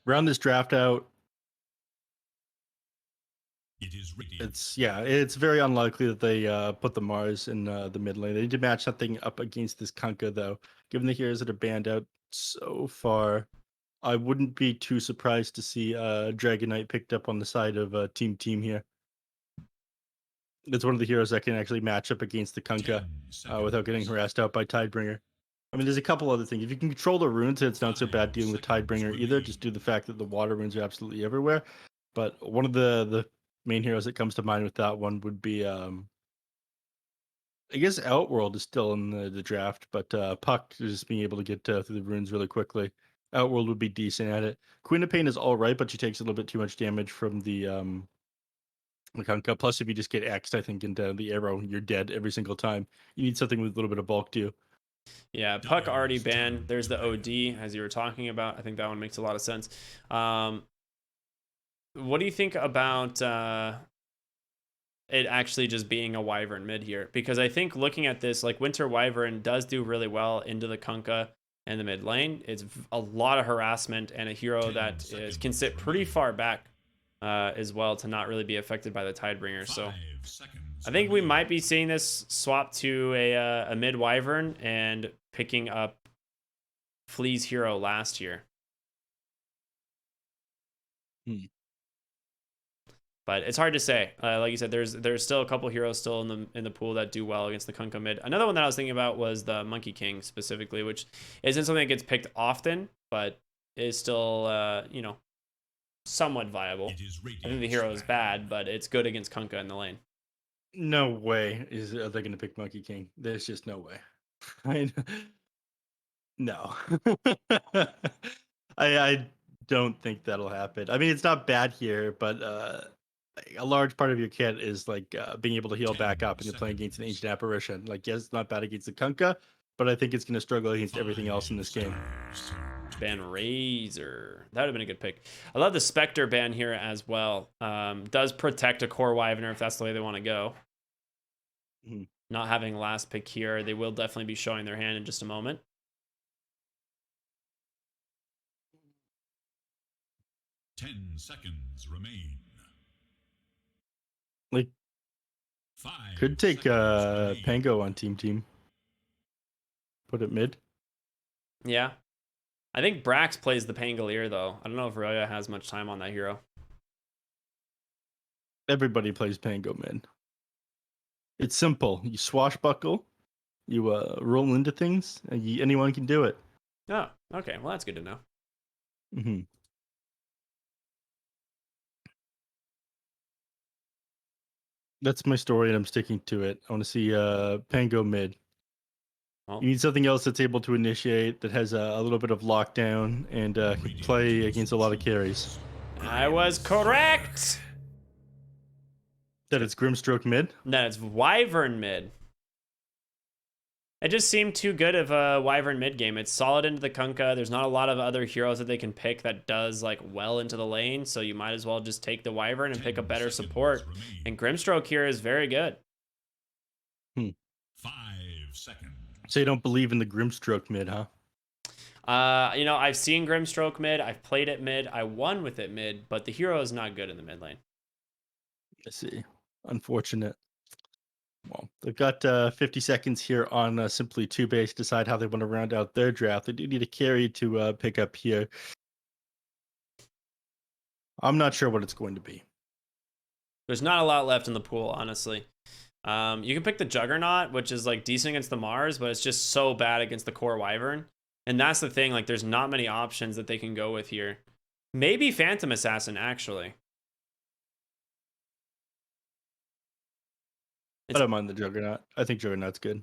Round this draft out. It is ready. It's very unlikely that they put the Mars in the mid lane. They need to match something up against this Kunkka, though. Given the heroes that are banned out so far, I wouldn't be too surprised to see Dragon Knight picked up on the side of TeamTeam here. It's one of the heroes that can actually match up against the Kunkka without getting harassed out by Tidebringer. I mean, there's a couple other things. If you can control the runes, it's not so bad dealing with Tidebringer either, just due to the fact that the water runes are absolutely everywhere. But one of the main heroes that comes to mind with that one would be, I guess Outworld is still in the draft, but Puck just being able to get through the runes really quickly. Outworld would be decent at it. Queen of Pain is all right, but she takes a little bit too much damage from the Kunkka. Plus, if you just get X'd, I think, into the arrow, you're dead every single time. You need something with a little bit of bulk too. Yeah, Puck already banned. There's the OD, as you were talking about. I think that one makes a lot of sense. What do you think about it actually just being a Wyvern mid here? Because I think looking at this, like Winter Wyvern does do really well into the Kunkka and the mid lane. It's a lot of harassment and a hero that can sit pretty far back as well to not really be affected by the Tidebringer. So I think we might be seeing this swap to a mid Wyvern and picking up Flea's hero last year. But it's hard to say. Like you said, there's still a couple heroes still in the pool that do well against the Kunkka mid. Another one that I was thinking about was the Monkey King specifically, which isn't something that gets picked often, but is still somewhat viable. I think the hero is bad, but it's good against Kunkka in the lane. No way are they going to pick Monkey King. There's just no way. No. I don't think that'll happen. I mean, it's not bad here, but a large part of your kit is like being able to heal back up, and you're playing against an ancient apparition. Like, yes, it's not bad against the Kunkka, but I think it's going to struggle against everything else in this game. Ban Razor. That would have been a good pick. I love the Spectre ban here as well. Does protect a core Wyverner if that's the way they want to go. Not having last pick here, they will definitely be showing their hand in just a moment. Ten seconds remain. Like, could take Pango on TeamTeam. Put it mid. Yeah. I think Brax plays the Pangolier, though. I don't know if Roya has much time on that hero. Everybody plays Pango mid. It's simple. You swashbuckle, you roll into things, and anyone can do it. Oh, okay. Well, that's good to know. That's my story, and I'm sticking to it. I want to see Pango mid. Well, you need something else that's able to initiate, that has a little bit of lockdown, and play against a lot of carries. I was correct! That it's Grimstroke mid? No, it's Wyvern mid. It just seemed too good of a Wyvern mid game. It's solid into the Kunkka. There's not a lot of other heroes that they can pick that does like well into the lane, so you might as well just take the Wyvern and pick a better support. And Grimstroke here is very good. 5 seconds. So you don't believe in the Grimstroke mid, huh? I've seen Grimstroke mid. I've played it mid. I won with it mid, but the hero is not good in the mid lane. I see. Unfortunate. Well, they've got 50 seconds here on Simply TOOBASED to decide how they want to round out their draft. They do need a carry to pick up here. I'm not sure what it's going to be. There's not a lot left in the pool, honestly. You can pick the Juggernaut, which is like decent against the Mars, but it's just so bad against the core Wyvern. And that's the thing, like there's not many options that they can go with here. Maybe Phantom Assassin, actually. I don't mind the Juggernaut. I think Juggernaut's good.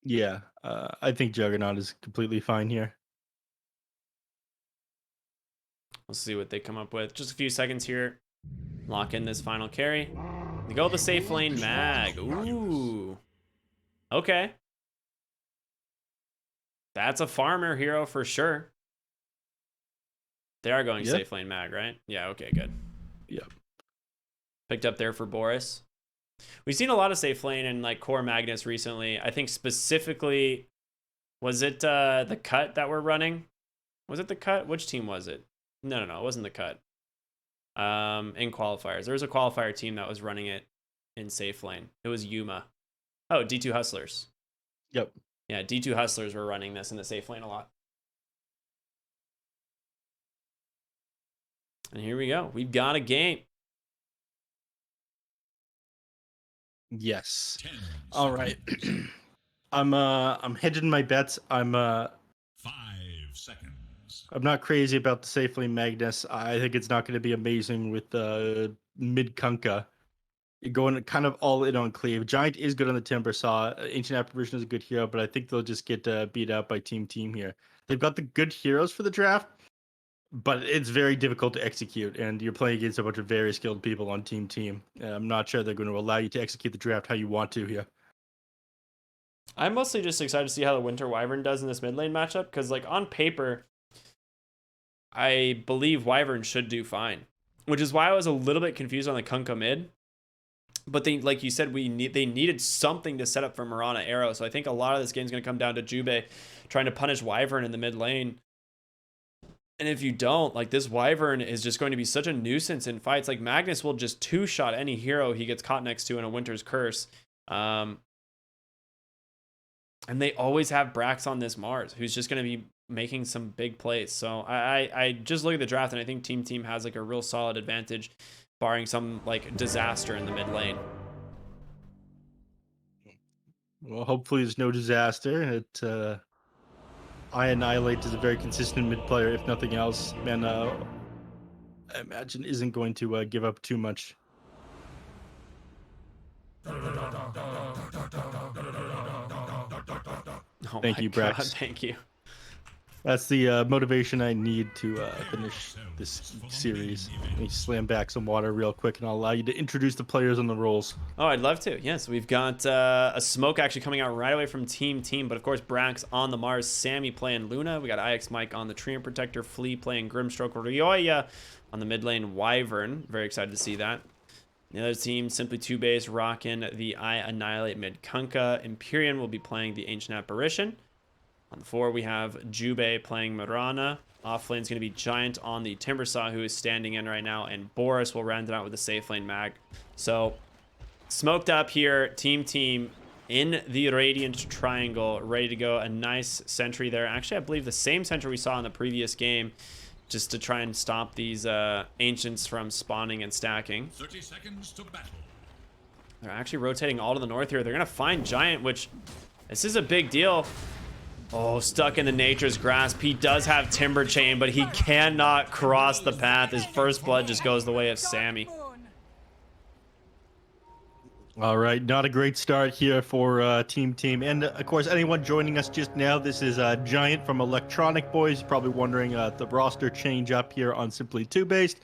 Yeah, I think Juggernaut is completely fine here. We'll see what they come up with. Just a few seconds here. Lock in this final carry. They go with the safe lane mag. Ooh. Okay. That's a farmer hero for sure. They are going safe lane mag, right? Yeah, okay, good. Yep. Picked up there for Boris. We've seen a lot of safe lane and like core Magnus recently. I think specifically Was it the cut that we're running? Was it the cut? Which team was it? No, it wasn't the cut. In qualifiers, there was a qualifier team that was running it in safe lane. It was Yuma. Oh, D2 Hustlers. Yep. Yeah, D2 Hustlers were running this in the safe lane a lot. And here we go. We've got a game. Yes. 10 All right. I'm hedging my bets. I'm 5 seconds. not crazy about the safe lane Magnus. I think it's not going to be amazing with mid Kunkka. You're going kind of all in on Cleave. Giant is good on the Timber Saw. Ancient Apparition is a good hero, but I think they'll just get beat out by TeamTeam here. They've got the good heroes for the draft, but it's very difficult to execute, and you're playing against a bunch of very skilled people on TeamTeam. I'm not sure they're going to allow you to execute the draft how you want to here. I'm mostly just excited to see how the Winter Wyvern does in this mid lane matchup, because like on paper, I believe Wyvern should do fine, which is why I was a little bit confused on the Kunkka mid. But they, like you said, they needed something to set up for Mirana Arrow. So I think a lot of this game is going to come down to Jubei trying to punish Wyvern in the mid lane. And if you don't, like, this Wyvern is just going to be such a nuisance in fights. Like, Magnus will just two-shot any hero he gets caught next to in a Winter's Curse. And they always have Brax on this Mars, who's just going to be making some big plays. So I just look at the draft, and I think TeamTeam has, like, a real solid advantage, barring some, like, disaster in the mid lane. Well, hopefully there's no disaster. I Annihilate is a very consistent mid player, if nothing else, and I imagine isn't going to give up too much. Oh Thank you, Brax. God, thank you. That's the motivation I need to finish this series. Let me slam back some water real quick, and I'll allow you to introduce the players and the roles. Oh, I'd love to. Yes, we've got a smoke actually coming out right away from TeamTeam, but of course Brax on the Mars, Sammy playing Luna. We got IX Mike on the Treant Protector, Flea playing Grimstroke, Ryoya on the mid lane, Wyvern. Very excited to see that. The other team, Simply TOOBASED, rocking the I Annihilate mid Kunkka. Empyrean will be playing the Ancient Apparition. On the 4, we have Jubei playing Mirana. Off lane is going to be Giant on the Timbersaw, who is standing in right now, and Boris will round it out with the safe lane Mag. So, smoked up here, TeamTeam in the Radiant Triangle, ready to go. A nice sentry there. Actually, I believe the same sentry we saw in the previous game, just to try and stop these Ancients from spawning and stacking. 30 seconds to battle. They're actually rotating all to the north here. They're going to find Giant, which this is a big deal. Oh, stuck in the Nature's Grasp. He does have Timber Chain, but he cannot cross the path. His first blood just goes the way of Sammy. All right, not a great start here for TeamTeam. And of course, anyone joining us just now, this is Giant from Electronic Boys. Probably wondering the roster change up here on Simply TOOBASED.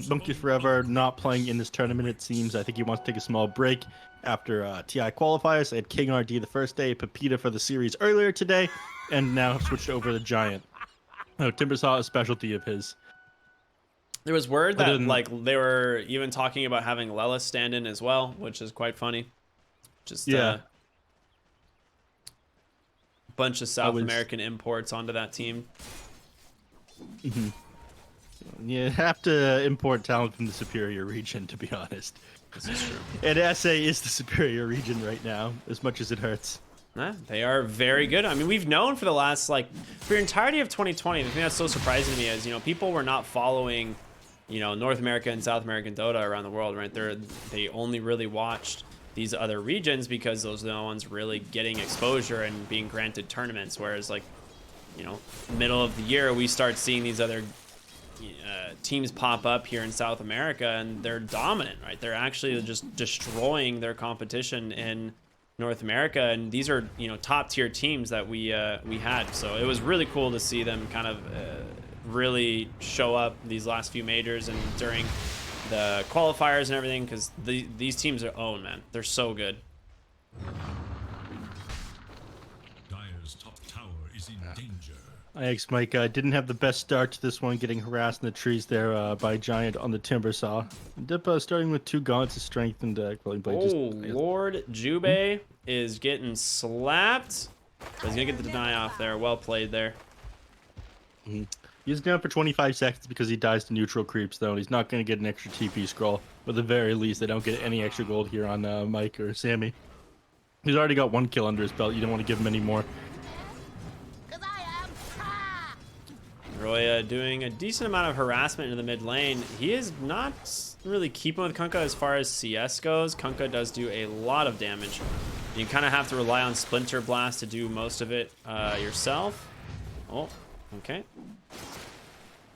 Monkey Forever not playing in this tournament, it seems. I think he wants to take a small break after TI qualifiers. They had King RD the first day, Pepita for the series earlier today, and now have switched over to Giant. Timbersaw, a specialty of his. There was word that like they were even talking about having Lelis stand in as well, which is quite funny. Just yeah, bunch of South American imports onto that team. Mm-hmm. You have to import talent from the superior region, to be honest. This is true. And SA is the superior region right now, as much as it hurts. Yeah, they are very good. I mean, we've known for the last, like, for the entirety of 2020, the thing that's so surprising to me is, you know, people were not following, you know, North America and South American Dota around the world, right? They only really watched these other regions because those are the ones really getting exposure and being granted tournaments. Whereas, like, you know, middle of the year, we start seeing these other teams pop up here in South America, and they're dominant, right? They're actually just destroying their competition in North America, and these are, you know, top tier teams that we had. So it was really cool to see them kind of really show up these last few majors and during the qualifiers and everything, because these teams are owned, man. They're so good. Dire's top tower is in danger. IX Mike didn't have the best start to this one, getting harassed in the trees there by Giant on the Timbersaw. Dip starting with 2 gaunts of strength and Lord Jubei is getting slapped. But he's gonna get the deny off there. Well played there. He's down for 25 seconds because he dies to neutral creeps, though. And he's not going to get an extra TP scroll. But at the very least, they don't get any extra gold here on Mike or Sammy. He's already got 1 kill under his belt. You don't want to give him any more. Roya doing a decent amount of harassment in the mid lane. He is not really keeping with Kunkka as far as CS goes. Kunkka does do a lot of damage. You kind of have to rely on Splinter Blast to do most of it yourself. Oh, okay.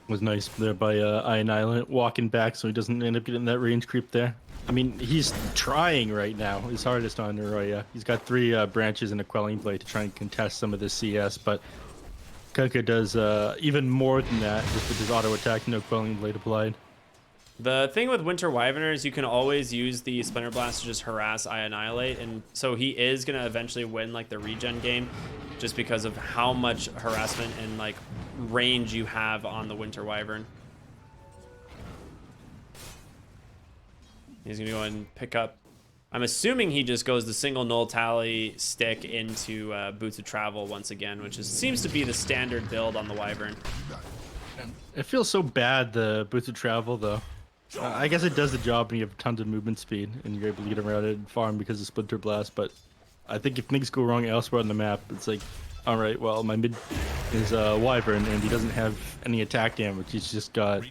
Was nice there by Iron Island, walking back so he doesn't end up getting that range creep there. I mean, he's trying right now his hardest on Roya. He's got 3 branches and a quelling blade to try and contest some of this CS, but Kunkka does even more than that just with his auto attack, no quelling blade applied. The thing with Winter Wyvern is you can always use the Splinter Blast to just harass Annihilate, and so he is going to eventually win like the regen game just because of how much harassment and like range you have on the Winter Wyvern. He's going to go and pick up. I'm assuming he just goes the single null tally stick into Boots of Travel once again, which seems to be the standard build on the Wyvern. It feels so bad, the Boots of Travel, though. I guess it does the job when you have tons of movement speed and you're able to get around it and farm because of Splinter Blast, but I think if things go wrong elsewhere on the map, it's like, all right, well, my mid is Wyvern and he doesn't have any attack damage. He's just got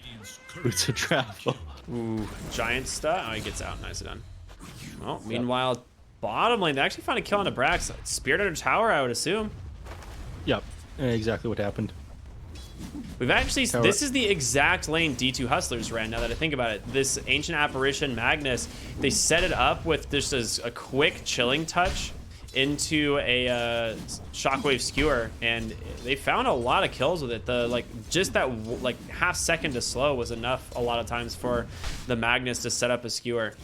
Boots of Travel. Ooh, giant stun. Oh, he gets out. Nicely done. Well, meanwhile, bottom lane, they actually found a kill on a Brax. Spirit under tower, I would assume. Yep, exactly what happened. We've actually, this is the exact lane D2 Hustlers ran, now that I think about it. This Ancient Apparition Magnus, they set it up with just a quick chilling touch into a Shockwave Skewer, and they found a lot of kills with it. Just that half second to slow was enough a lot of times for the Magnus to set up a Skewer.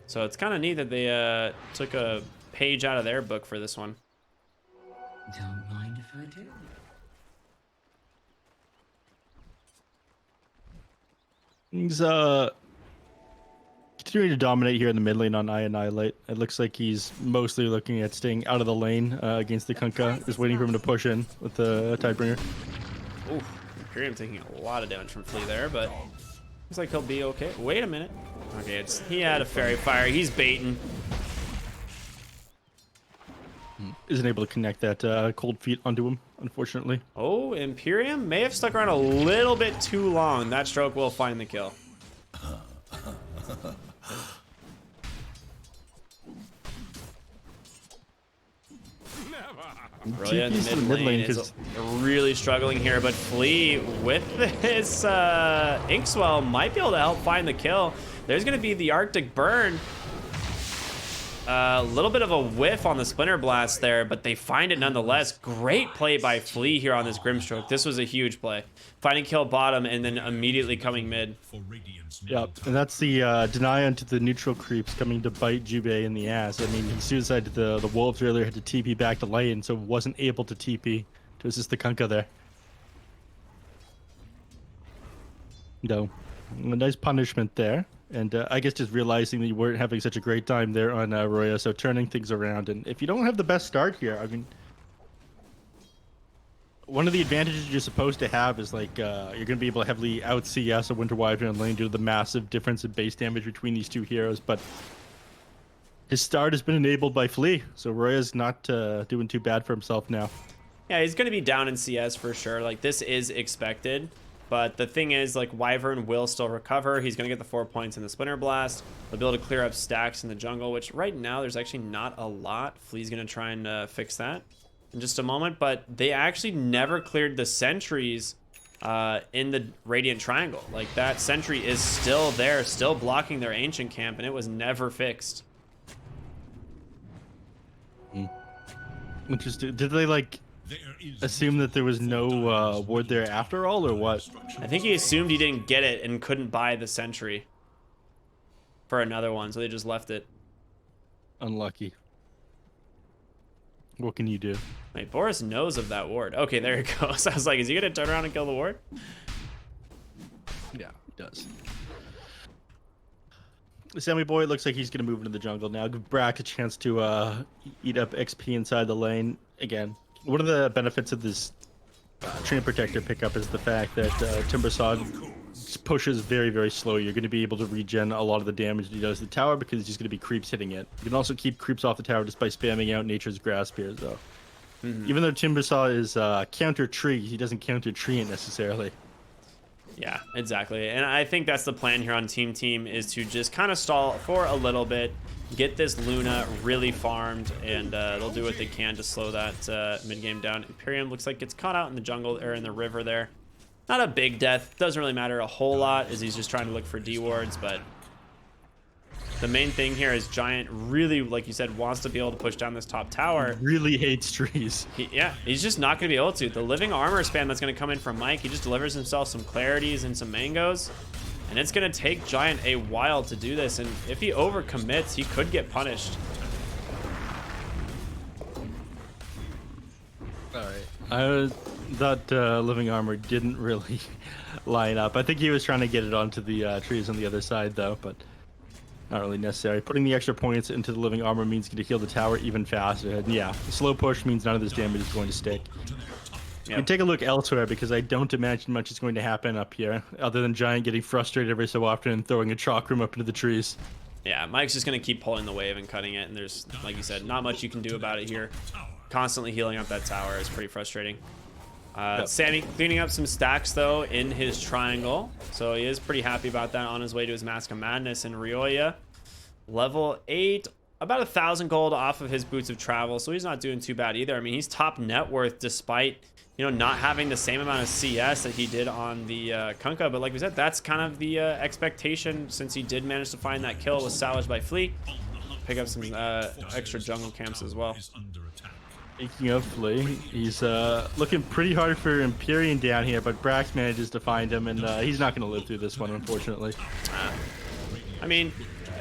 So it's kind of neat that they took a page out of their book for this one. Don't mind if I do. He's continuing to dominate here in the mid lane on Annihilate. It looks like he's mostly looking at staying out of the lane against the Kunkka. Just waiting for him to push in with the Tidebringer. Ooh, Imperium taking a lot of damage from Flea there, but looks like he'll be okay. Wait a minute. Okay, he had a Fairy Fire. He's baiting. Isn't able to connect that cold feet onto him, unfortunately. Oh, Imperium may have stuck around a little bit too long. That stroke will find the kill. Really, in the mid lane is really struggling here, but Flea with this Inkswell might be able to help find the kill. There's going to be the Arctic Burn. A little bit of a whiff on the Splinter Blast there, but they find it nonetheless. Great play by Flea here on this Grimstroke. This was a huge play. Finding kill bottom and then immediately coming mid. Yep, and that's the deny onto the neutral creeps coming to bite Jubei in the ass. I mean, he suicided the Wolves earlier, had to TP back to lane, so wasn't able to TP to assist the Kunkka there. No, a nice punishment there. And I guess just realizing that you weren't having such a great time there on Roya, so turning things around. And if you don't have the best start here, I mean, one of the advantages you're supposed to have is like you're going to be able to heavily out CS a Winter Wyvern lane due to the massive difference in base damage between these two heroes. But his start has been enabled by Flea, so Roya's not doing too bad for himself now. Yeah, he's going to be down in CS for sure. Like, this is expected. But the thing is, like, Wyvern will still recover. He's going to get the 4 points in the Splinter Blast. They'll be able to clear up stacks in the jungle, which right now there's actually not a lot. Flea's going to try and fix that in just a moment. But they actually never cleared the sentries in the Radiant Triangle. Like, that sentry is still there, still blocking their Ancient camp, and it was never fixed. Interesting. Did they, like, assume that there was no ward there after all, or what? I think he assumed he didn't get it and couldn't buy the sentry for another one, so they just left it. Unlucky. What can you do? Wait, Boris knows of that ward. Okay, there it goes. I was like, is he gonna turn around and kill the ward? Yeah, he does. Sammy Boy looks like he's going to move into the jungle now. Give Brack a chance to eat up XP inside the lane. Again, one of the benefits of this Treant Protector pickup is the fact that Timbersaw pushes very, very slow. You're going to be able to regen a lot of the damage that he does to the tower because there's going to be creeps hitting it. You can also keep creeps off the tower just by spamming out Nature's Grass Spears, though. Even though Timbersaw is counter tree, he doesn't counter Treant necessarily. Yeah, exactly. And I think that's the plan here on TeamTeam is to just kind of stall for a little bit, get this Luna really farmed, and they'll do what they can to slow that mid game down. Imperium looks like gets caught out in the jungle or in the river there. Not a big death. Doesn't really matter a whole lot as he's just trying to look for D wards, but the main thing here is Giant really, like you said, wants to be able to push down this top tower. Really hates trees. Yeah, he's just not going to be able to. The living armor spam that's going to come in from Mike, he just delivers himself some clarities and some mangoes. And it's going to take Giant a while to do this. And if he overcommits, he could get punished. All right. That living armor didn't really line up. I think he was trying to get it onto the trees on the other side, though, but not really necessary. Putting the extra points into the living armor means going to heal the tower even faster. And yeah, the slow push means none of this damage is going to stick. You can take a look elsewhere because I don't imagine much is going to happen up here, other than Giant getting frustrated every so often and throwing a chalk room up into the trees. Yeah, Mike's just going to keep pulling the wave and cutting it, and there's, like you said, not much you can do about it here. Constantly healing up that tower is pretty frustrating. Sammy cleaning up some stacks, though, in his triangle. So he is pretty happy about that on his way to his Mask of Madness. And Ryoya, level 8, about 1,000 gold off of his Boots of Travel. So he's not doing too bad either. I mean, he's top net worth despite, you know, not having the same amount of CS that he did on the Kunkka. But like we said, that's kind of the expectation since he did manage to find that kill with Salvage by Fleet. Pick up some extra jungle camps as well. Speaking of Flea, he's looking pretty hard for Empyrean down here, but Brax manages to find him, and he's not going to live through this one, unfortunately. I mean,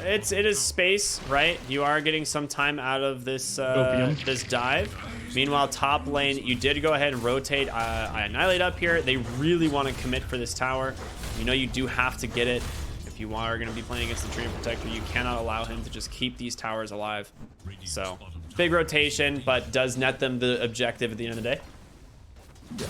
it is space, right? You are getting some time out of this this dive. Meanwhile, top lane, you did go ahead and rotate Annihilate up here. They really want to commit for this tower. You know you do have to get it. If you are going to be playing against the Treant Protector, you cannot allow him to just keep these towers alive. So, big rotation, but does net them the objective at the end of the day. Yeah.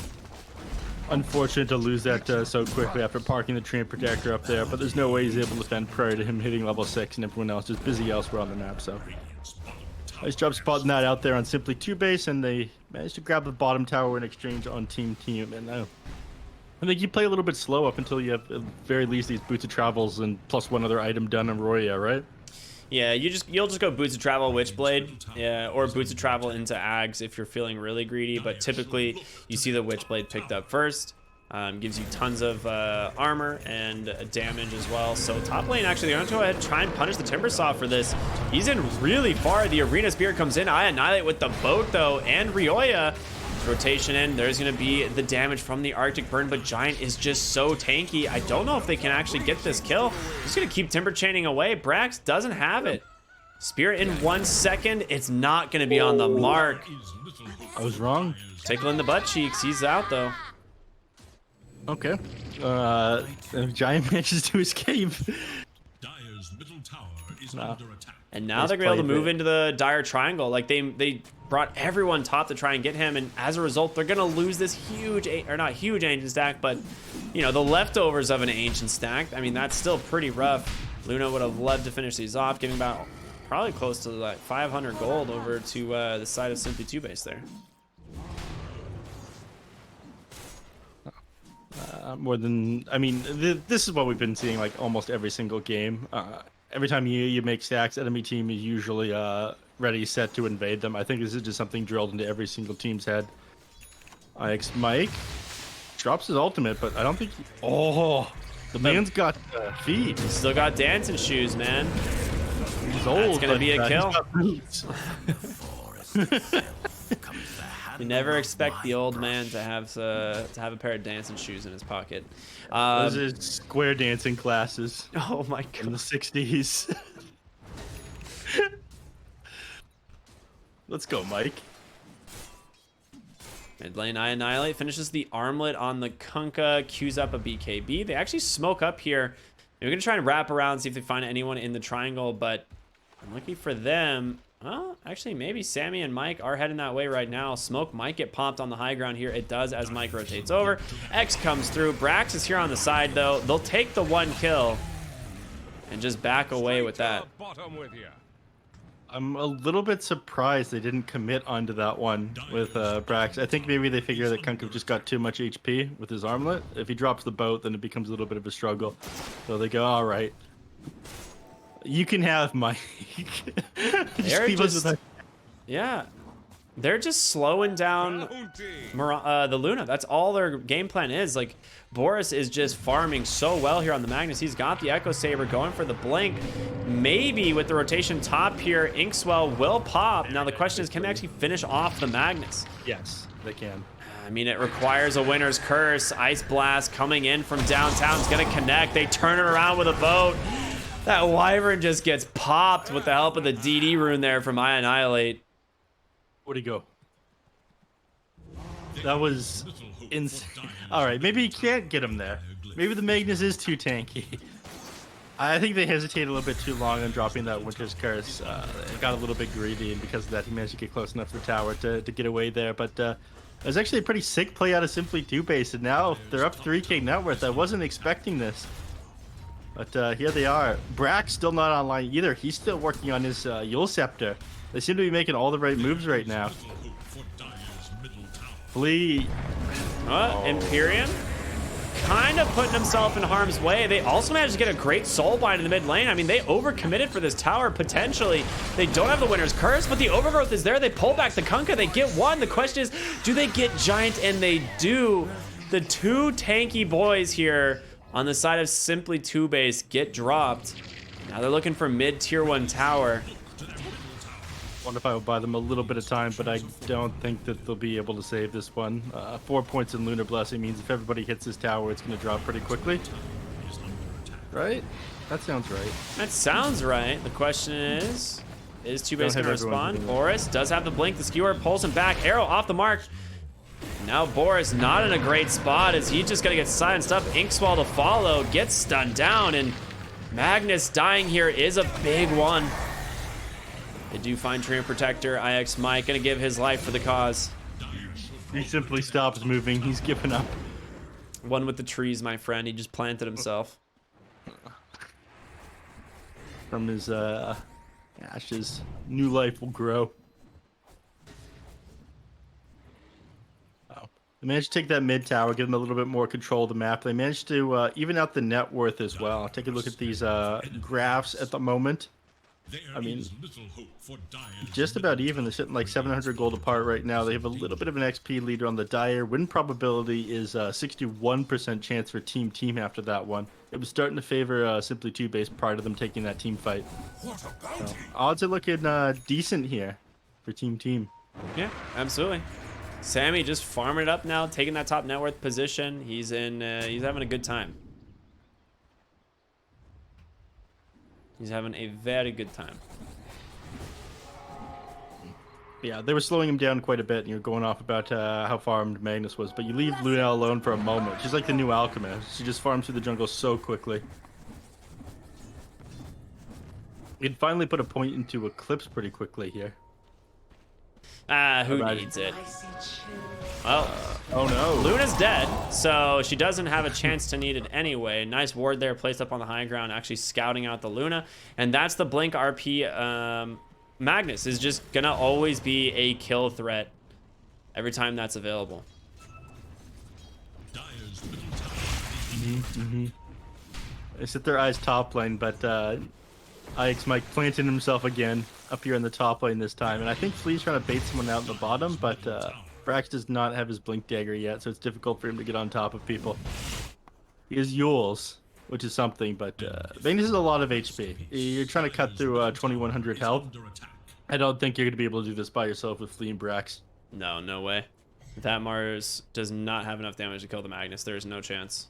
Unfortunate to lose that so quickly after parking the Treant Protector up there, but there's no way he's able to defend prior to him hitting level 6 and everyone else is busy elsewhere on the map, so. Nice job spotting that out there on Simply 2 base, and they managed to grab the bottom tower in exchange on TeamTeam, and I think you play a little bit slow up until you have, at the very least, these Boots of Travels and plus one other item done on Roya, right? Yeah, you'll just go Boots of Travel, Witchblade, yeah, or Boots of Travel into Ags if you're feeling really greedy. But typically, you see the Witchblade picked up first. Gives you tons of armor and damage as well. So top lane, actually, they're going to go ahead and try and punish the Timbersaw for this. He's in really far. The Arena Spear comes in. I Annihilate with the boat, though, and Ryoya. Rotation in, there's going to be the damage from the Arctic Burn, but Giant is just so tanky. I don't know if they can actually get this kill. Just going to keep Timber Chaining away. Brax doesn't have it. Spirit in 1 second. It's not going to be on the mark. I was wrong. Tickling the butt cheeks. He's out, though. Okay. Giant manages to escape. Dire's middle tower is under attack. And now they're going to be able to move into the Dire Triangle. Like, they brought everyone top to try and get him, and as a result, they're going to lose this huge, or not huge ancient stack, but, you know, the leftovers of an ancient stack. I mean, that's still pretty rough. Luna would have loved to finish these off, giving about probably close to like 500 gold over to the side of Simply 2 base there. More than, I mean, this is what we've been seeing like almost every single game. Every time you make stacks, enemy team is usually ready, set to invade them. I think this is just something drilled into every single team's head. Mike drops his ultimate, but I don't think the man's got feet. He's still got dancing shoes, man. He's old. That's gonna be a kill. You never expect the old man to have a pair of dancing shoes in his pocket. Those are square dancing classes. Oh my god. In the 60s. Let's go, Mike. Mid lane, I Annihilate finishes the armlet on the Kunkka, queues up a BKB. They actually smoke up here We're gonna try and wrap around, see if they find anyone in the triangle, but I'm looking for them. Well, actually, maybe Sammy and Mike are heading that way right now. Smoke might get popped on the high ground here. It does as Mike rotates over. X comes through. Brax is here on the side, though. They'll take the 1 kill and just back away with that. I'm a little bit surprised they didn't commit onto that one with Brax. I think maybe they figure that Kunkov just got too much HP with his armlet. If he drops the boat, then it becomes a little bit of a struggle. So they go, all right. You can have Mike. Yeah, they're just slowing down the Luna. That's all their game plan is. Like, Boris is just farming so well here on the Magnus. He's got the Echo Saber going for the blink. Maybe with the rotation top here, Inkswell will pop. Now the question is, can they actually finish off the Magnus? Yes, they can. I mean, it requires a winner's curse. Ice Blast coming in from downtown is going to connect. They turn it around with a boat. That Wyvern just gets popped with the help of the DD rune there from I Annihilate. Where'd he go? That was insane. All right, maybe you can't get him there. Maybe the Magnus is too tanky. I think they hesitated a little bit too long on dropping that Winter's Curse. It got a little bit greedy, and because of that, he managed to get close enough to the tower to get away there. But it was actually a pretty sick play out of Simply TOOBASED, and now they're up 3k net worth. I wasn't expecting this. But here they are. Brack's still not online either. He's still working on his Yule Scepter. They seem to be making all the right moves right now. Flee. Empyrean kind of putting himself in harm's way. They also managed to get a great soulbind in the mid lane. I mean, they overcommitted for this tower potentially. They don't have the winner's curse, but the overgrowth is there. They pull back the Kunkka. They get one. The question is, do they get giant? And they do. The 2 tanky boys here on the side of Simply TOOBASED get dropped. Now they're looking for mid tier 1 tower. Wonder if I would buy them a little bit of time, but I don't think that they'll be able to save this one. 4 points in Lunar Blessing means if everybody hits this tower, it's going to drop pretty quickly. Right? That sounds right. That sounds right. The question is TOOBASED going to respond? Boris does have the blink. The skewer pulls him back. Arrow off the mark. Now Boris not in a great spot as he's just going to get silenced up. Inkswell to follow. Gets stunned down. And Magnus dying here is a big one. They do find Treant Protector. IX Mike going to give his life for the cause. He simply stops moving. He's given up. One with the trees, my friend. He just planted himself. From his ashes, new life will grow. They managed to take that mid tower, give them a little bit more control of the map. They managed to even out the net worth as well. Take a look at these graphs at the moment. I mean, just about even. They're sitting like 700 gold apart right now. They have a little bit of an XP leader on the Dire. Win probability is 61% chance for TeamTeam after that one. It was starting to favor Simply TOOBASED prior to them taking that team fight. So, odds are looking decent here for TeamTeam. Yeah, absolutely. Sammy just farming it up now, taking that top net worth position. He's in. He's having a good time. He's having a very good time. Yeah, they were slowing him down quite a bit, and you're going off about how farmed Magnus was, but you leave Luna alone for a moment. She's like the new Alchemist. She just farms through the jungle so quickly. You can finally put a point into Eclipse pretty quickly here. Who needs it? Well, oh no. Luna's dead, so she doesn't have a chance to need it anyway. Nice ward there placed up on the high ground, actually scouting out the Luna. And that's the Blink RP. Magnus is just gonna always be a kill threat every time that's available. They sit their eyes top lane, but IX Mike planted himself again up here in the top lane this time. And I think Flea's trying to bait someone out in the bottom, but Brax does not have his Blink Dagger yet, so it's difficult for him to get on top of people. He has Yules, which is something, but Magnus is a lot of HP. You're trying to cut through 2100 health. I don't think you're going to be able to do this by yourself with Flea and Brax. No, no way. That Mars does not have enough damage to kill the Magnus. There is no chance.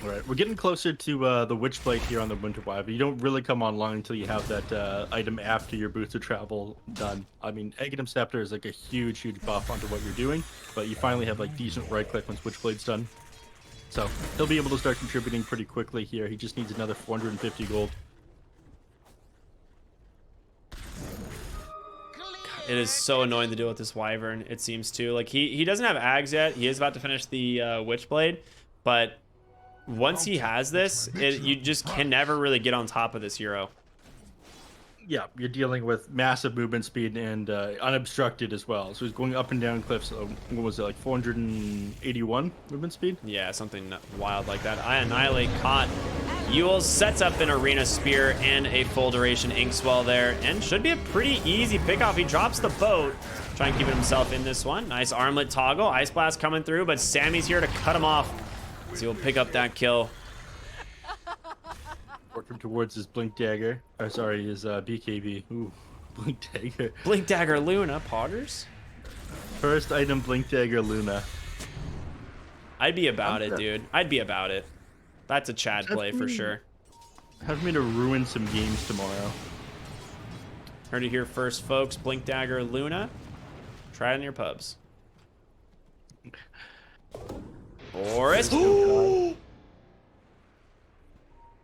All right, we're getting closer to the Witchblade here on the Winter Wyvern. You don't really come online until you have that item after your booster travel done. I mean, Aghanim Scepter is like a huge, huge buff onto what you're doing, but you finally have like decent right click once Witchblade's done. So he'll be able to start contributing pretty quickly here. He just needs another 450 gold. It is so annoying to deal with this Wyvern, it seems to. Like, he doesn't have Ags yet. He is about to finish the Witchblade. But once he has this, you just can never really get on top of this hero. Yeah, you're dealing with massive movement speed and unobstructed as well. So he's going up and down cliffs. What was it, like 481 movement speed? Yeah, something wild like that. I Annihilate caught. Yule sets up an Arena Spear and a full duration Inkswell there, and should be a pretty easy pickoff. He drops the boat, trying to keep himself in this one. Nice armlet toggle. Ice Blast coming through, but Sammy's here to cut him off. So he'll pick up that kill. Working towards his Blink Dagger. Or sorry, his BKB. Ooh, Blink Dagger. Blink Dagger Luna, Poggers. First item, Blink Dagger Luna. I'd be about it, dude. I'd be about it. That's a Chad play for sure. Have me to ruin some games tomorrow. Heard it here first, folks. Blink Dagger Luna. Try it in your pubs. Boris.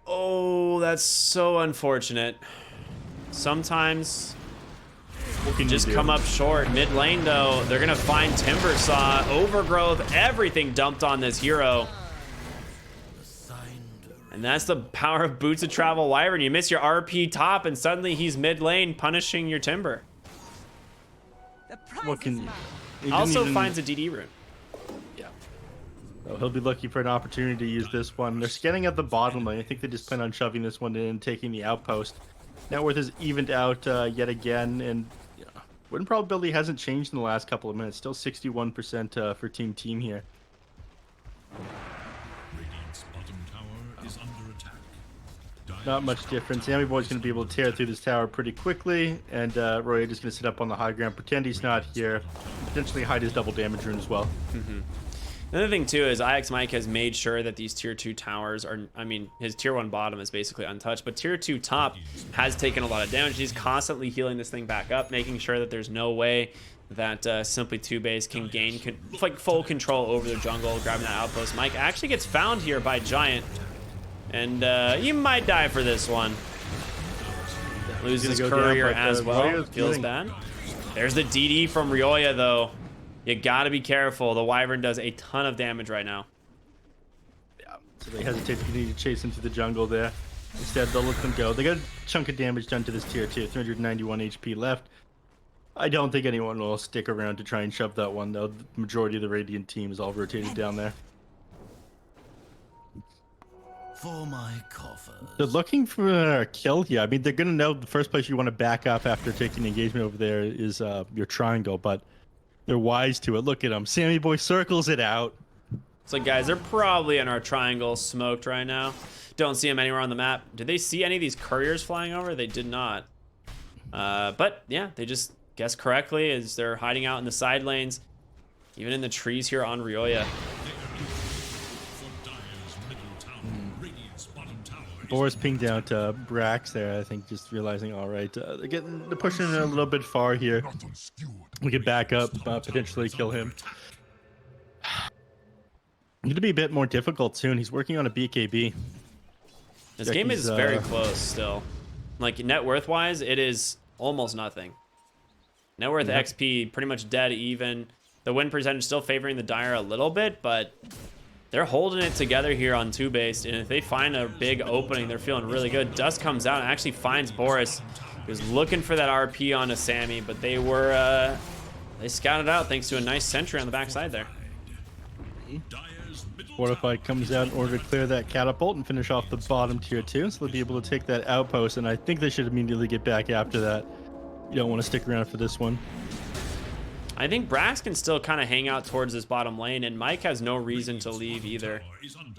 Oh, that's so unfortunate. Sometimes you just come up short. Mid lane, though, they're going to find Timber Saw, Overgrowth, everything dumped on this hero. And that's the power of Boots of Travel Wyvern. You miss your RP top, and suddenly he's mid lane punishing your Timber. What can you? Also finds a DD rune. Yeah. So he'll be looking for an opportunity to use this one. They're scanning at the bottom lane. I think they just plan on shoving this one in and taking the outpost. Net worth is evened out yet again, and win probability hasn't changed in the last couple of minutes. Still 61% for TeamTeam here. Radiant's bottom tower is under attack. Not much difference. Sammy Boy's going to be able to tear through this tower pretty quickly, and Roy just going to sit up on the high ground, pretend he's not here, potentially hide his double damage rune as well. Another thing too is IX Mike has made sure that these tier 2 towers are, I mean, his tier 1 bottom is basically untouched, but tier 2 top has taken a lot of damage. He's constantly healing this thing back up, making sure that there's no way that Simply TOOBASED can gain like full control over the jungle, grabbing that outpost. Mike actually gets found here by Giant, and he might die for this one. Loses Courier as well. Feels bad. There's the DD from Ryoya, though. You gotta be careful. The Wyvern does a ton of damage right now. Yeah, so they hesitate to continue to chase into the jungle there. Instead, they'll let them go. They got a chunk of damage done to this tier 2. 391 HP left. I don't think anyone will stick around to try and shove that one, though. The majority of the Radiant team is all rotated down there. For my coffers. They're looking for a kill here. I mean, they're going to know the first place you want to back up after taking engagement over there is your triangle, but they're wise to it. Look at them. Sammy Boy circles it out. So, guys, they're probably in our triangle smoked right now. Don't see them anywhere on the map. Did they see any of these couriers flying over? They did not. But, yeah, they just guessed correctly as they're hiding out in the side lanes, even in the trees here on Ryoya. Boris pinged out Brax there, I think, just realizing, all right, they're pushing it a little bit far here. We could back up, potentially kill him. It's going to be a bit more difficult soon. He's working on a BKB. This game is very close still. Like, net worth wise, it is almost nothing. Net worth XP pretty much dead even. The win percentage still favoring the Dire a little bit, but they're holding it together here on TOOBASED, and if they find a big opening, they're feeling really good. Dust comes out and actually finds Boris. He was looking for that RP onto Sammy, but they were they scouted out thanks to a nice sentry on the backside there. Fortify comes out in order to clear that catapult and finish off the bottom tier 2, so they'll be able to take that outpost, and I think they should immediately get back after that. You don't want to stick around for this one. I think Brax can still kind of hang out towards this bottom lane, and Mike has no reason to leave either.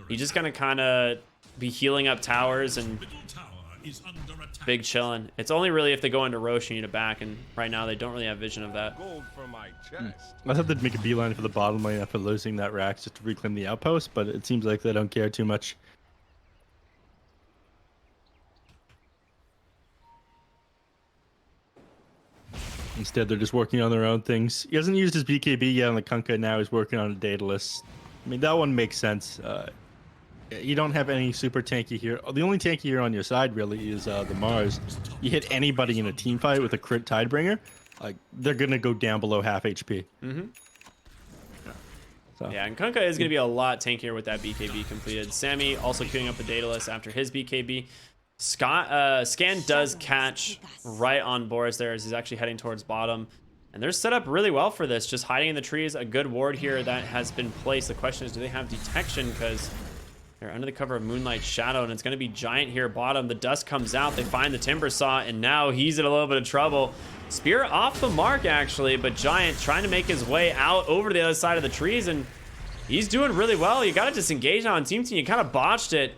He's just going to kind of be healing up towers and big chilling. It's only really if they go into Roche you need to back, and right now they don't really have vision of that. I thought they'd make a beeline for the bottom lane after losing that Rax just to reclaim the outpost, but it seems like they don't care too much. Instead, they're just working on their own things. He hasn't used his BKB yet on the Kunkka, now he's working on a Daedalus. I mean, that one makes sense. You don't have any super tanky here. The only tanky here on your side really is the Mars. You hit anybody in a team fight with a crit Tidebringer, like they're gonna go down below half HP. So. Yeah, and Kunkka is going to be a lot tankier with that BKB completed. Sammy also queuing up the Daedalus after his BKB. Scan does catch right on Boris there as he's actually heading towards bottom. And they're set up really well for this, just hiding in the trees. A good ward here that has been placed. The question is, do they have detection? Because they're under the cover of Moonlight Shadow, and it's going to be Giant here bottom. The dust comes out. They find the Timber Saw, and now he's in a little bit of trouble. Spear off the mark, actually, but Giant trying to make his way out over to the other side of the trees, and he's doing really well. You got to disengage now on TeamTeam. You kind of botched it.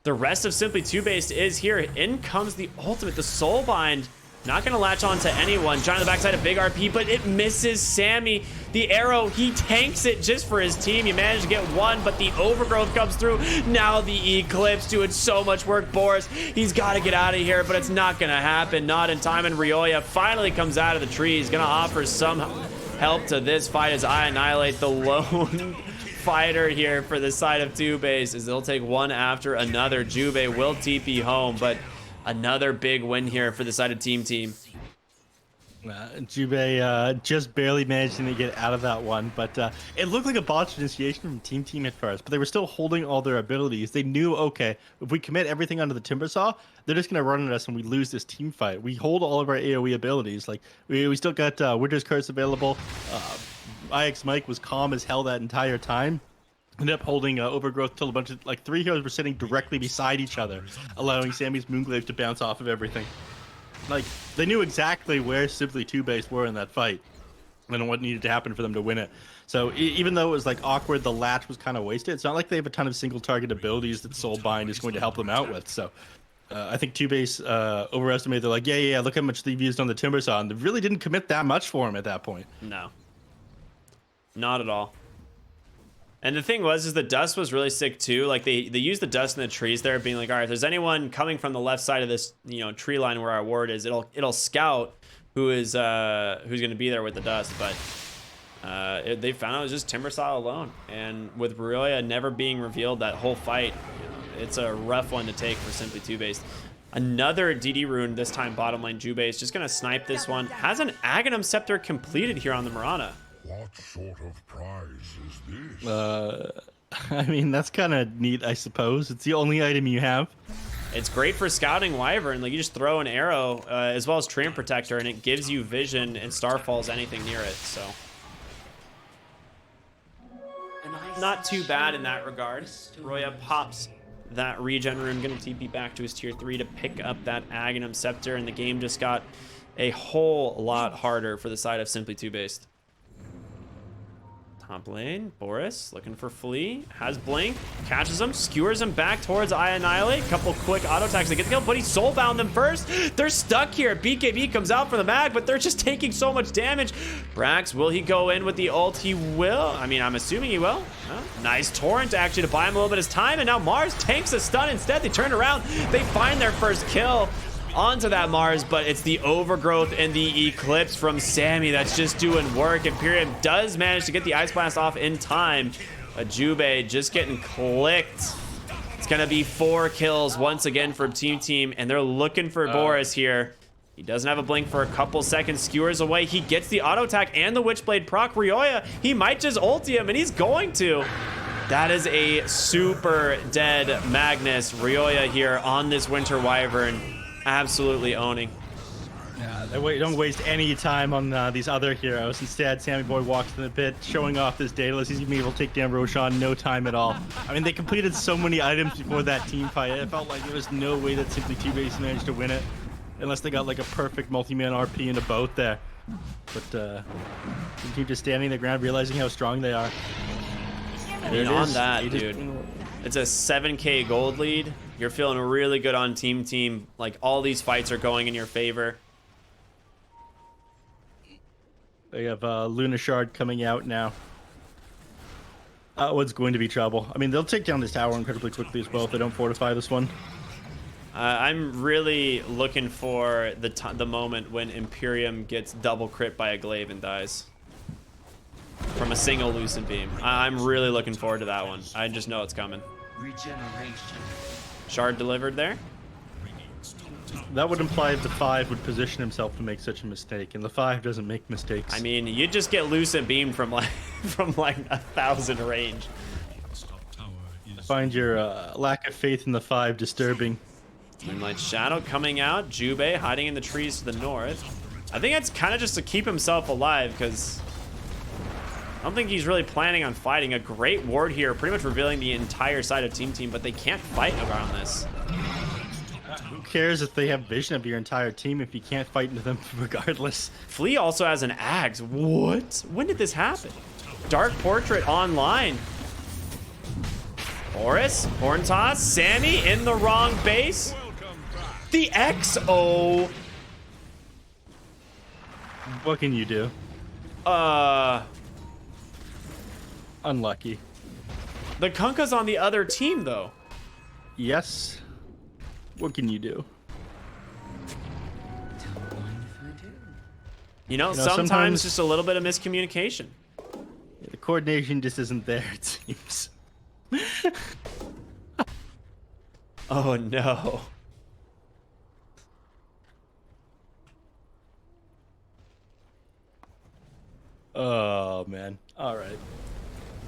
The rest of Simply TOOBASED is here. In comes the ultimate, the Soulbind. Not going to latch on to anyone. Giant on the backside, a big RP, but it misses Sammy. The arrow, he tanks it just for his team. He managed to get one, but the Overgrowth comes through. Now the Eclipse doing so much work. Boris, he's got to get out of here, but it's not going to happen. Not in time, and Ryoya finally comes out of the trees. Going to offer some help to this fight as I annihilate the lone fighter here for the side of TOOBASED, as they'll take one after another. Jubei will TP home, but another big win here for the side of TeamTeam. Jubei just barely managing to get out of that one, but it looked like a botched initiation from TeamTeam at first, but they were still holding all their abilities. They knew, okay, if we commit everything onto the Timber Saw, they're just going to run at us and we lose this team fight. We hold all of our AoE abilities. Like, we still got Winter's Curse available. IX Mike was calm as hell that entire time. Ended up holding Overgrowth till a bunch of, like, 3 heroes were sitting directly beside each other, allowing Sammy's Moonglaive to bounce off of everything. Like, they knew exactly where Simply TOOBASED were in that fight and what needed to happen for them to win it. So even though it was, like, awkward, the latch was kind of wasted. It's not like they have a ton of single target abilities that Soulbind is going to help them out with. So I think TOOBASED overestimated. They're like, yeah, look how much they've used on the Timber Saw, and they really didn't commit that much for him at that point. No. Not at all. And the thing was, is the dust was really sick too. Like they used the dust in the trees there, being like, all right, if there's anyone coming from the left side of this, tree line where our ward is, it'll scout who's going to be there with the dust. But they found out it was just Timber Saw alone. And with Ryoya never being revealed that whole fight, it's a rough one to take for Simply TOOBASED. Another DD rune, this time bottom lane. Jubei is just going to snipe this one. Has an Aghanim Scepter completed here on the Mirana. What sort of prize is this? I mean, that's kind of neat, I suppose. It's the only item you have. It's great for scouting Wyvern. Like, you just throw an arrow as well as Treant Protector, and it gives you vision and Starfalls anything near it. So not too bad in that regard. Roya pops that regen rune, gonna TP back to his tier 3 to pick up that Aghanim Scepter, and the game just got a whole lot harder for the side of Simply TOOBASED. Top lane, Boris looking for Flea, has Blink, catches him, skewers him back towards I Annihilate. Couple quick auto attacks to get the kill, but he soulbound them first. They're stuck here. BKB comes out for the mag, but they're just taking so much damage. Brax, will he go in with the ult? He will. I mean, I'm assuming he will. Nice torrent actually to buy him a little bit of time, and now Mars takes a stun instead. They turn around, they find their first kill onto that Mars, but it's the Overgrowth and the Eclipse from Sammy that's just doing work. Imperium does manage to get the Ice Blast off in time. Jubei just getting clicked. It's gonna be 4 kills once again from TeamTeam, and they're looking for Boris here. He doesn't have a blink for a couple seconds, skewers away. He gets the auto attack and the Witchblade proc. Ryoya, he might just ulti him, and he's going to. That is a super dead Magnus. Ryoya here on this Winter Wyvern. Absolutely owning. Yeah, they don't waste any time on these other heroes. Instead, Sammy Boy walks in the pit, showing off this Daedalus. He's gonna be able to take down Roshan no time at all. I mean, they completed so many items before that team fight. It felt like there was no way that Simply TOOBASED managed to win it, unless they got like a perfect multi-man RP in a boat there. But the team just standing their ground, realizing how strong they are. I mean, on that, dude, it's a 7K gold lead. You're feeling really good on TeamTeam. Like, all these fights are going in your favor. They have Luna Shard coming out now. What's going to be trouble? I mean, they'll take down this tower incredibly quickly as well if they don't fortify this one. I'm really looking for the moment when Imperium gets double crit by a glaive and dies. from a single Lucid Beam. I'm really looking forward to that one. I just know it's coming. Regeneration. Shard delivered there. That would imply the 5 would position himself to make such a mistake, and the 5 doesn't make mistakes. I mean, you just get Lucid Beam from like 1,000 range. I find your lack of faith in the 5 disturbing. Moonlight Shadow coming out. Jubei hiding in the trees to the north. I think it's kind of just to keep himself alive because I don't think he's really planning on fighting. A great ward here, pretty much revealing the entire side of TeamTeam, but they can't fight around this. Who cares if they have vision of your entire team if you can't fight into them regardless? Flea also has an axe. What? When did this happen? Dark Portrait online. Horus, Horn Toss, Sammy in the wrong base. The XO. What can you do? Unlucky. The Kunkka's on the other team though. Yes. What can you do? Don't mind if I do. You know, sometimes- sometimes just a little bit of miscommunication. The coordination just isn't there, it seems. Oh no. Oh, man. All right.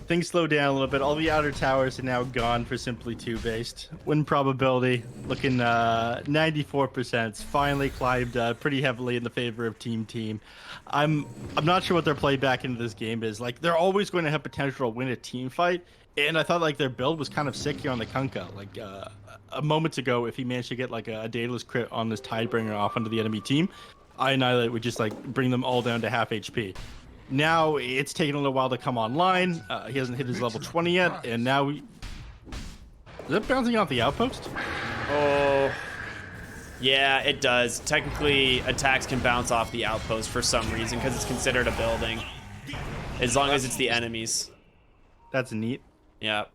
Things slow down a little bit. All the outer towers are now gone for simply 2-based. Win probability looking 94%. It's finally climbed pretty heavily in the favor of TeamTeam. I'm not sure what their play back into this game is. Like, they're always going to have potential to win a team fight. And I thought like their build was kind of sick here on the Kunkka. Like a moment ago, if he managed to get like a Daedalus crit on this Tidebringer off onto the enemy team, Annihilate would just like bring them all down to half HP. Now it's taken a little while to come online. He hasn't hit his level 20 yet, and now is it bouncing off the outpost? Oh, yeah, it does. Technically, attacks can bounce off the outpost for some reason because it's considered a building, as long as it's the enemies. That's neat. Yeah.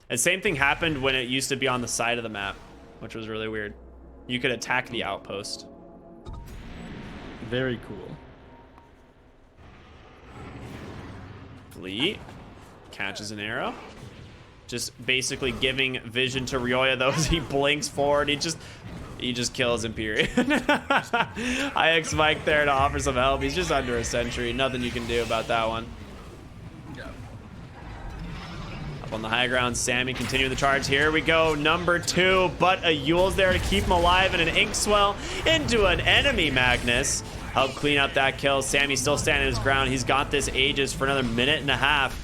The same thing happened when it used to be on the side of the map, which was really weird. You could attack the outpost. Very cool. Flea catches an arrow. Just basically giving vision to Ryoya though as he blinks forward. He just kills him, period. IX Mike there to offer some help. He's just under a sentry. Nothing you can do about that one. Up on the high ground, Sammy continuing the charge. Here we go, number 2, but a Yule's there to keep him alive, and an Inkswell into an enemy Magnus. Help clean up that kill. Sammy's still standing his ground. He's got this Aegis for another minute and a half.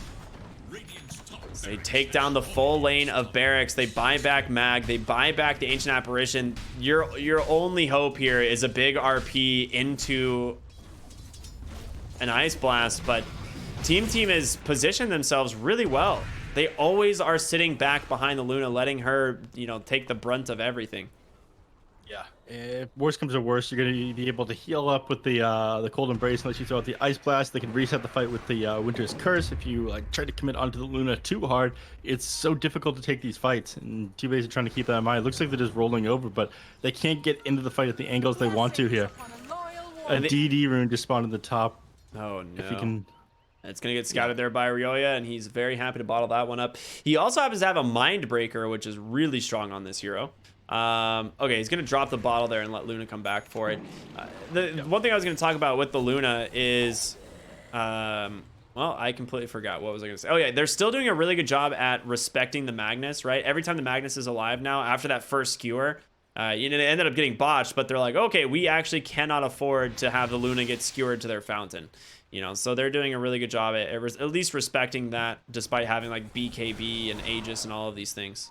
They take down the full lane of Barracks. They buy back Mag. They buy back the Ancient Apparition. Your only hope here is a big RP into an Ice Blast, but TeamTeam has positioned themselves really well. They always are sitting back behind the Luna, letting her, you know, take the brunt of everything. Yeah. If worst comes to worst, you're going to be able to heal up with the Cold Embrace unless you throw out the Ice Blast. They can reset the fight with the Winter's Curse. If you like try to commit onto the Luna too hard, it's so difficult to take these fights. And TOOBASED are trying to keep that in mind. It looks like they're just rolling over, but they can't get into the fight at the angles they want to here. A DD rune just spawned at the top. Oh, no. If you can... It's going to get scouted there by Ryoya, and he's very happy to bottle that one up. He also happens to have a Mind Breaker, which is really strong on this hero. Okay, he's going to drop the bottle there and let Luna come back for it. One thing I was going to talk about with the Luna is... well, I completely forgot. What was I going to say? Oh, yeah, they're still doing a really good job at respecting the Magnus, right? Every time the Magnus is alive now, after that first skewer, you know, it ended up getting botched, but they're like, okay, we actually cannot afford to have the Luna get skewered to their fountain. You know, so they're doing a really good job at least respecting that, despite having like BKB and Aegis and all of these things.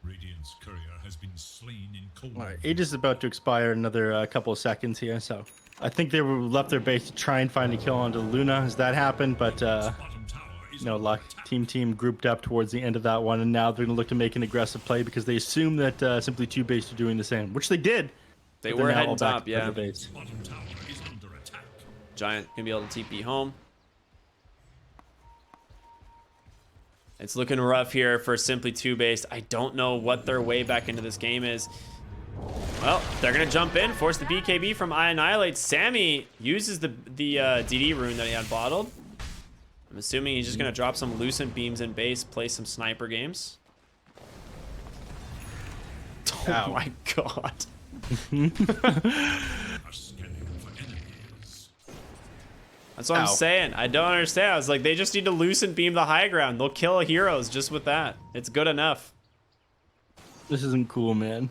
Radiant's courier has been slain in cold. All right, Aegis is about to expire in another couple of seconds here, so I think they left their base to try and find a kill onto Luna as that happened, but no luck. TeamTeam grouped up towards the end of that one, and now they're going to look to make an aggressive play because they assume that simply TOOBASED are doing the same, which they did. They were heading top, yeah. Bottom tower is under attack. Giant gonna be able to TP home. It's looking rough here for simply TOOBASED. I don't know what their way back into this game is. Well, they're gonna jump in, force the BKB from Annihilate. Sammy uses the DD rune that he had bottled. I'm assuming he's just gonna drop some Lucent Beams in base, play some sniper games. Oh Ow. my god. That's what I'm Ow. saying. I don't understand. I was like, they just need to Lucent Beam the high ground. They'll kill heroes just with that. It's good enough. This isn't cool, man.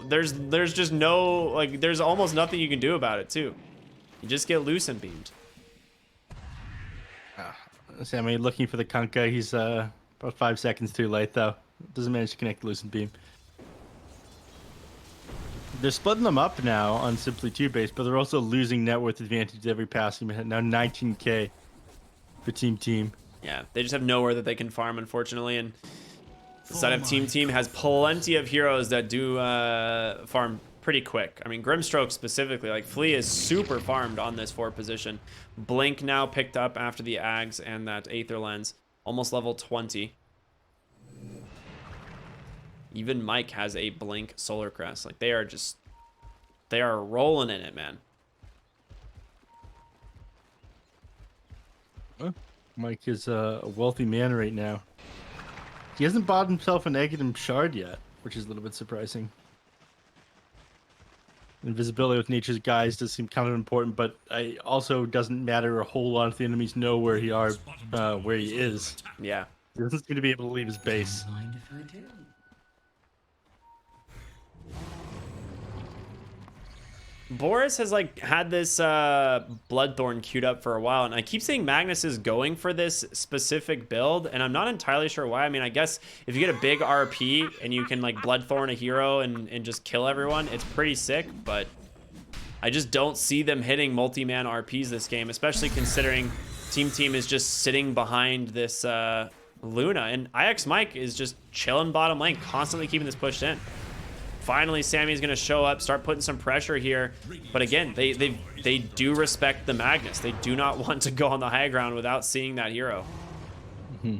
There's just no, like, there's almost nothing you can do about it, too. You just get Lucent Beamed. Sammy looking for the Kunkka. He's about 5 seconds too late, though. Doesn't manage to connect the Lucent Beam. They're splitting them up now on Simply 2 base, but they're also losing net worth advantage every passing minute. Now 19k for TeamTeam. Yeah, they just have nowhere that they can farm, unfortunately, and the side of TeamTeam has plenty of heroes that do farm pretty quick. I mean, Grimstroke specifically, like Flea is super farmed on this 4 position. Blink now picked up after the Ags and that Aether Lens, almost level 20. Even Mike has a Blink Solar Crest. Like, they are rolling in it, man. Well, Mike is a wealthy man right now. He hasn't bought himself an Aghanim Shard yet, which is a little bit surprising. Invisibility with Nature's Guise does seem kind of important, but it also doesn't matter a whole lot if the enemies know where he is. Yeah. He doesn't seem to be able to leave his base. Mind if I do? Boris has like had this Bloodthorn queued up for a while, and I keep seeing Magnus is going for this specific build, and I'm not entirely sure why. I mean, I guess if you get a big RP and you can like Bloodthorn a hero and just kill everyone, it's pretty sick, but I just don't see them hitting multi-man RPs this game, especially considering TeamTeam is just sitting behind this Luna, and IX Mike is just chilling bottom lane, constantly keeping this pushed in. Finally, Sammy's going to show up, start putting some pressure here. But again, they do respect the Magnus. They do not want to go on the high ground without seeing that hero. Mm-hmm.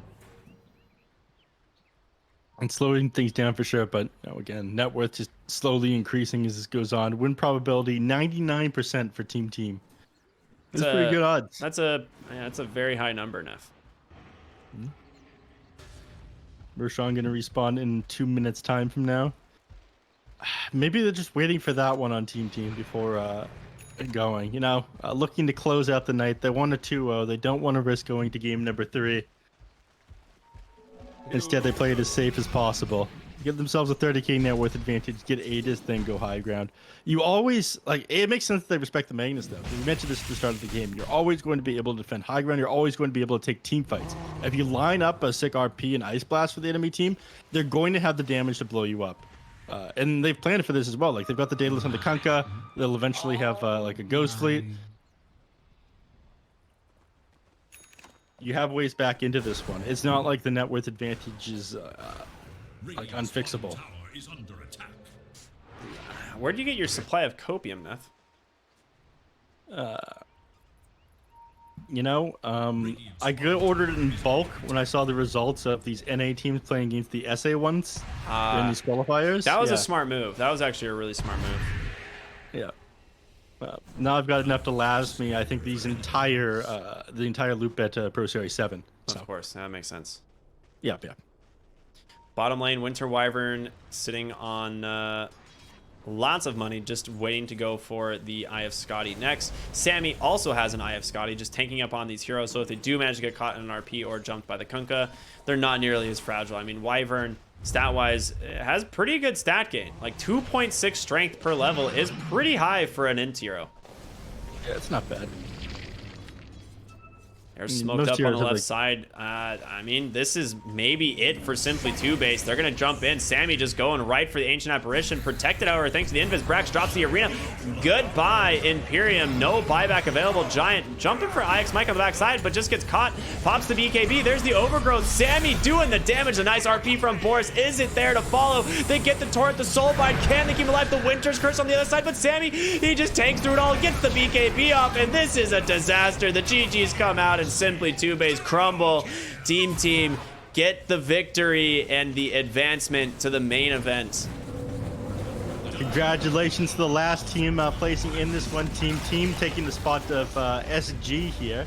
And slowing things down for sure, but again, net worth just slowly increasing as this goes on. Win probability 99% for TeamTeam. That's pretty good odds. That's a very high number, Neff. Roshan going to respawn in 2 minutes time from now. Maybe they're just waiting for that one on TeamTeam before going. You know, looking to close out the night. They want a 2-0. They don't want to risk going to game number 3. Instead, they play it as safe as possible. Give themselves a 30k net worth advantage, get Aegis, then go high ground. You always, like, it makes sense that they respect the Magnus, though. You mentioned this at the start of the game. You're always going to be able to defend high ground. You're always going to be able to take team fights. If you line up a sick RP and Ice Blast for the enemy team, they're going to have the damage to blow you up. And they've planned for this as well. Like, they've got the Daedalus on the Kunkka. They'll eventually have, like, a Ghost Fleet. You have ways back into this one. It's not like the net worth advantage is, like, unfixable. Where do you get your supply of copium, Neff? You know, I ordered it in bulk when I saw the results of these NA teams playing against the SA ones in these qualifiers. That was a smart move. That was actually a really smart move. Yeah. Now I've got enough to last me. I think the entire loop at Pro Series 7. So. Of course, that makes sense. Yeah. Bottom lane, Winter Wyvern sitting on lots of money, just waiting to go for the Eye of Scotty next. Sammy also has an Eye of Scotty, just tanking up on these heroes, so if they do manage to get caught in an RP or jumped by the Kunkka, they're not nearly as fragile. I mean, Wyvern, stat-wise, has pretty good stat gain. Like, 2.6 strength per level is pretty high for an int hero. Yeah, it's not bad. They're smoked up on the left side. I mean, this is maybe it for Simply 2 base. They're going to jump in. Sammy just going right for the Ancient Apparition. Protected, however, thanks to the Invis. Brax drops the arena. Goodbye, Imperium. No buyback available. Giant jumping for IX Mike on the backside, but just gets caught. Pops the BKB. There's the Overgrowth. Sammy doing the damage. A nice RP from Boris. Is it there to follow? They get the turret, the Soulbind. Can they keep alive? The Winter's Curse on the other side, but Sammy, he just tanks through it all. Gets the BKB off, and this is a disaster. The GGs come out and Simply 2 base crumble. TeamTeam get the victory and the advancement to the main event. Congratulations to the last team placing in this one. Team taking the spot of SG here.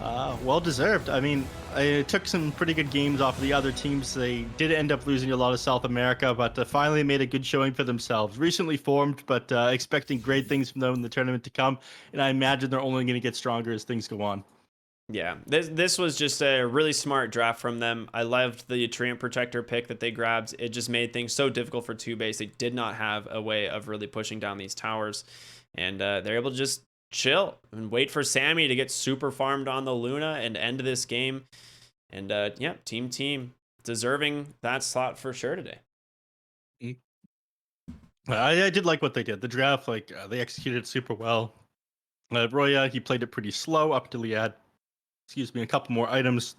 Well deserved. I mean, it took some pretty good games off of the other teams. They did end up losing a lot of South America, but finally made a good showing for themselves. Recently formed, but expecting great things from them in the tournament to come. And I imagine they're only going to get stronger as things go on. Yeah, this was just a really smart draft from them. I loved the Treant Protector pick that they grabbed. It just made things so difficult for TOOBASED. They did not have a way of really pushing down these towers. And they're able to just chill and wait for Sammy to get super farmed on the Luna and end this game. And yeah, TeamTeam deserving that slot for sure today. I did like what they did. The draft, they executed it super well. Roya, he played it pretty slow up till he had, a couple more items.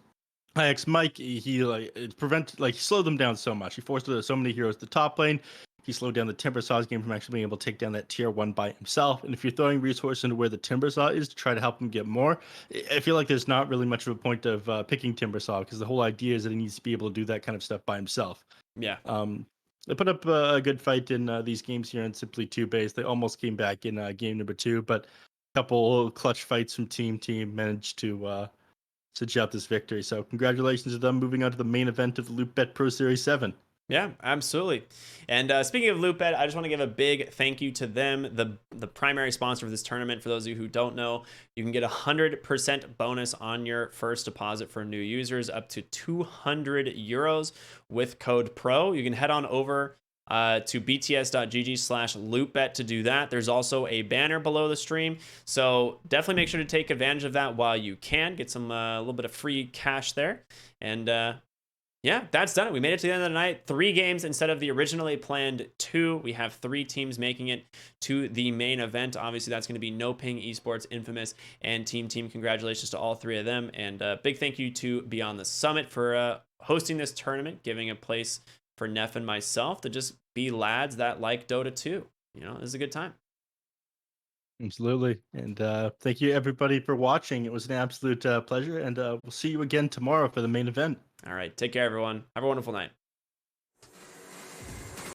IX Mike, he slowed them down so much. He forced so many heroes to top lane. He slowed down the Timbersaw's game from actually being able to take down that tier 1 by himself. And if you're throwing resources into where the Timbersaw is to try to help him get more, I feel like there's not really much of a point of picking Timbersaw, because the whole idea is that he needs to be able to do that kind of stuff by himself. Yeah. They put up a good fight in these games here in Simply TOOBASED. They almost came back in game number 2, but a couple clutch fights from TeamTeam managed to cinch out this victory. So congratulations to them, moving on to the main event of the LoopBet Pro Series 7. Yeah, absolutely. And speaking of LoopBet, I just want to give a big thank you to them, the primary sponsor of this tournament. For those of you who don't know, you can get 100% bonus on your first deposit for new users, up to 200 euros with code PRO. You can head on over to bts.gg/loopbet to do that. There's also a banner below the stream, so definitely make sure to take advantage of that while you can. Get some a little bit of free cash there. And yeah, that's done it. We made it to the end of the night. 3 games instead of the originally planned 2. We have 3 teams making it to the main event. Obviously, that's going to be No Ping Esports, Infamous, and TeamTeam. Congratulations to all 3 of them. And big thank you to Beyond the Summit for hosting this tournament, giving a place for Neph and myself to just be lads that like Dota 2. You know, this is a good time. Absolutely. And thank you, everybody, for watching. It was an absolute pleasure. And we'll see you again tomorrow for the main event. All right. Take care, everyone. Have a wonderful night.